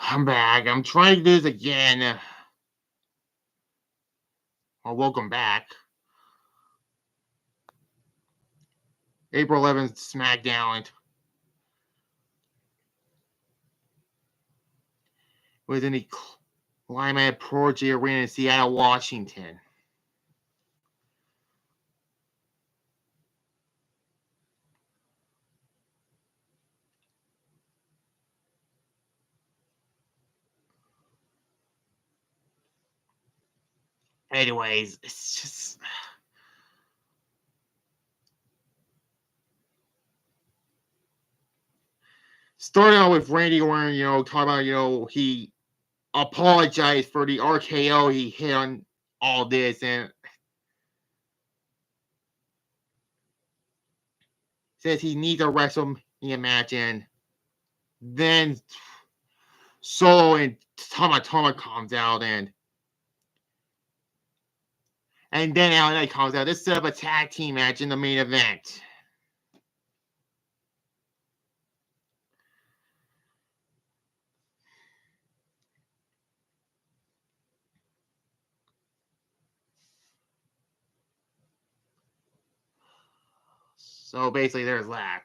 I'm back. I'm trying to do this again. Well, welcome back. April 11th, SmackDown was in the Climate Project Arena in Seattle, Washington. Anyways, it's just. Starting out with Randy Orton, talking about, he apologized for the RKO he hit on all this and says he needs a WrestleMania match, and then Solo and Tama comes out and then LA comes out. This set up a tag team match in the main event. So basically, there's that.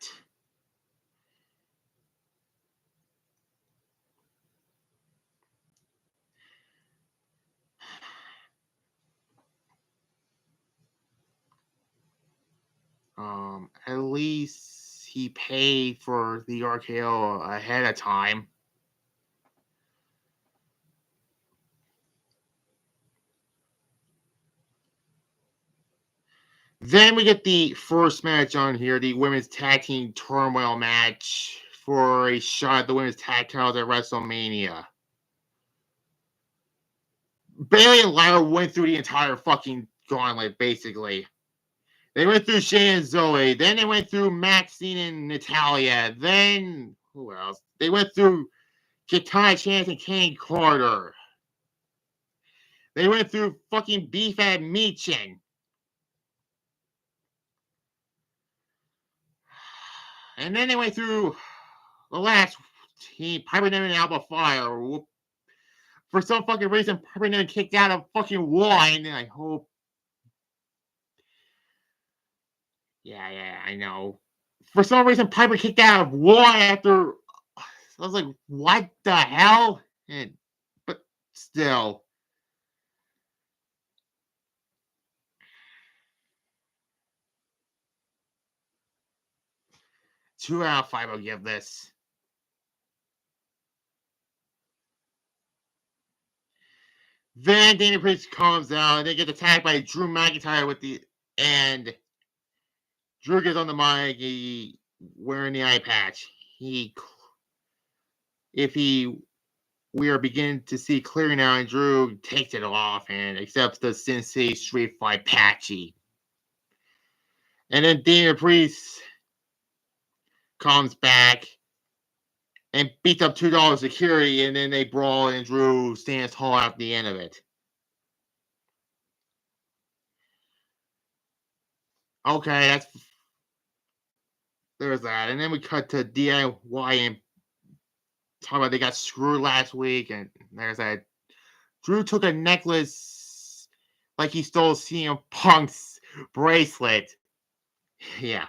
At least he paid for the RKO ahead of time. Then we get the first match on here, the women's tag team turmoil match for a shot at the women's tag titles at WrestleMania. Bayley and Lyra went through the entire fucking gauntlet, basically. They went through Shane and Zoe. Then they went through Maxine and Natalia. Then, who else? They went through Katana Chance and Kane Carter. They went through fucking Beef at Meechin. And then they went through the last team, Piper Niven and Alba Fire. For some fucking reason, Piper Niven kicked out of fucking one, and I hope. Yeah, I know. For some reason, Piper kicked out of one after. I was like, what the hell? But still. 2 out of 5 I'll give this. Then Dana Priest comes out and they get attacked by Drew McIntyre and Drew gets on the mic, wearing the eye patch. We are beginning to see clearly now, and Drew takes it off and accepts the Sensei Street Fight Patchy. And then Dana Priest comes back and beats up $2 security, and then they brawl, and Drew stands tall at the end of it. Okay, there's that. And then we cut to DIY and talk about they got screwed last week, and there's that. Drew took a necklace like he stole CM Punk's bracelet. Yeah.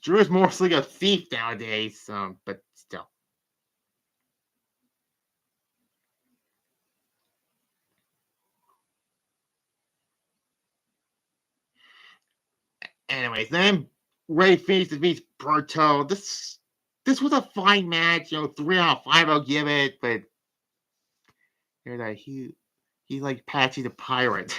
Drew is mostly a thief nowadays, but still. Anyways, then Ray Phoenix defeats Berto. This was a fine match, 3 out of 5 I'll give it, but he's like Patchy the Pirate.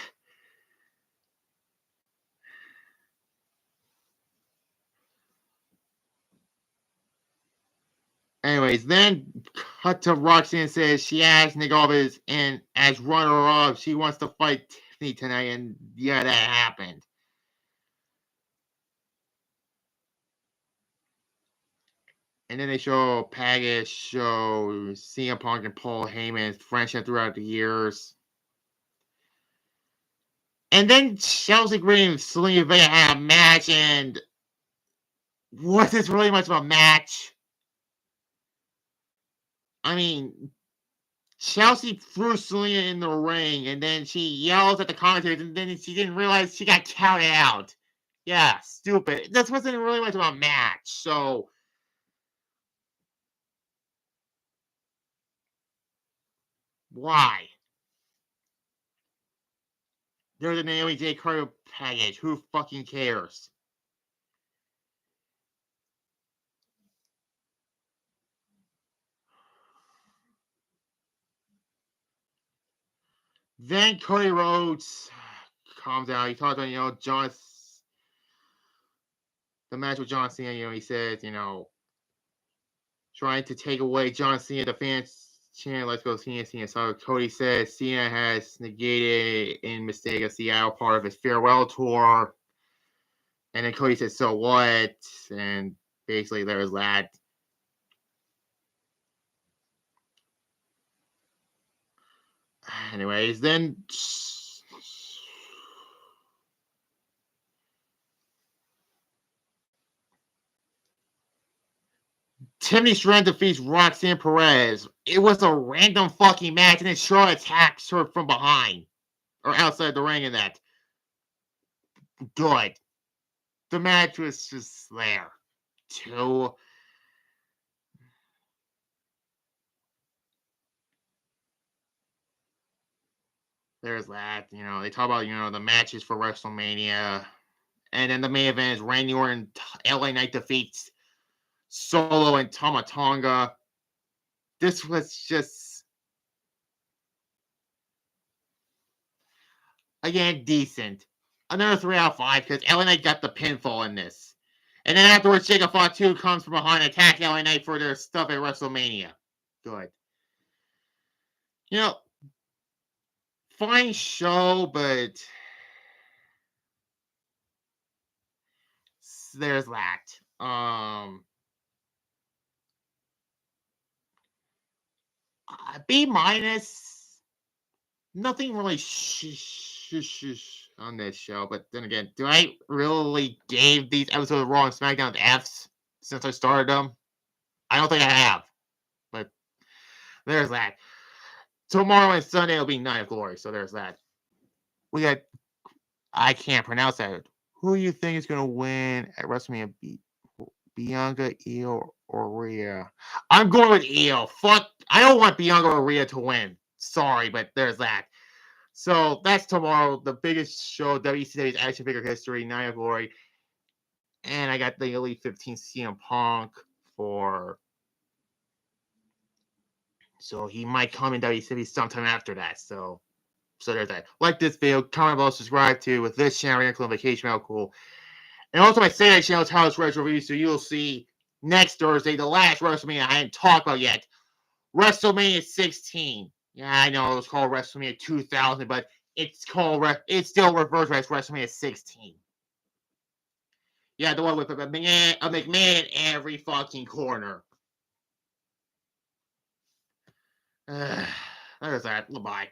Anyways, then cut to Roxanne says she asked Nick Aldis, and as runner-up, she wants to fight Tiffany tonight, and yeah, that happened. And then they show Pagas, show CM Punk and Paul Heyman's friendship throughout the years. And then Chelsea Green and Selena Vega had a match, and Was this really much of a match? I mean, Chelsea threw Selena in the ring, and then she yells at the commentators, and then she didn't realize she got counted out. Yeah, stupid. This wasn't really much of a match, so why? There's a Naomi J. Carter package. Who fucking cares? Then Cody Rhodes calms down. He talks about, the match with John Cena, he says, trying to take away John Cena, the fans chant, let's go Cena, Cena. So Cody says Cena has negated in mistake of Seattle part of his farewell tour. And then Cody says, so what? And basically there's that. Anyways, then Tiffany Stratton defeats Roxanne Perez. It was a random fucking match, and then Charlotte attacks her from behind or outside the ring, and that. Good. The match was just there. Two. There's that. They talk about, the matches for WrestleMania. And then the main event is Randy Orton, LA Knight defeats Solo and Tama Tonga. This was just, again, decent. Another 3 out of 5 because LA Knight got the pinfall in this. And then afterwards, Jacob Fatu comes from behind and attacks LA Knight for their stuff at WrestleMania. Good. Fine show, but there's that. B minus. Nothing really on this show, but then again, do I really gave these episodes of Raw and SmackDown Fs since I started them? I don't think I have, but there's that. Tomorrow and Sunday will be Night of Glory, so there's that. We got, I can't pronounce that. Who do you think is going to win at WrestleMania? Bianca, Io, or Rhea? I'm going with Io. Fuck, I don't want Bianca or Rhea to win. Sorry, but there's that. So that's tomorrow, the biggest show, WCW's action figure history, Night of Glory. And I got the Elite 15 CM Punk for. So he might come in WCW sometime after that. So there's that. Like this video, comment below, subscribe to with this channel, Include Vacation, how cool. And also my Saturday channel, Tyler's Retro Review, so you'll see next Thursday, the last WrestleMania I hadn't talked about yet. WrestleMania 16. Yeah, I know it was called WrestleMania 2000, but it's still reversed as WrestleMania 16. Yeah, the one with a McMahon in every fucking corner. There's that. Bye-bye.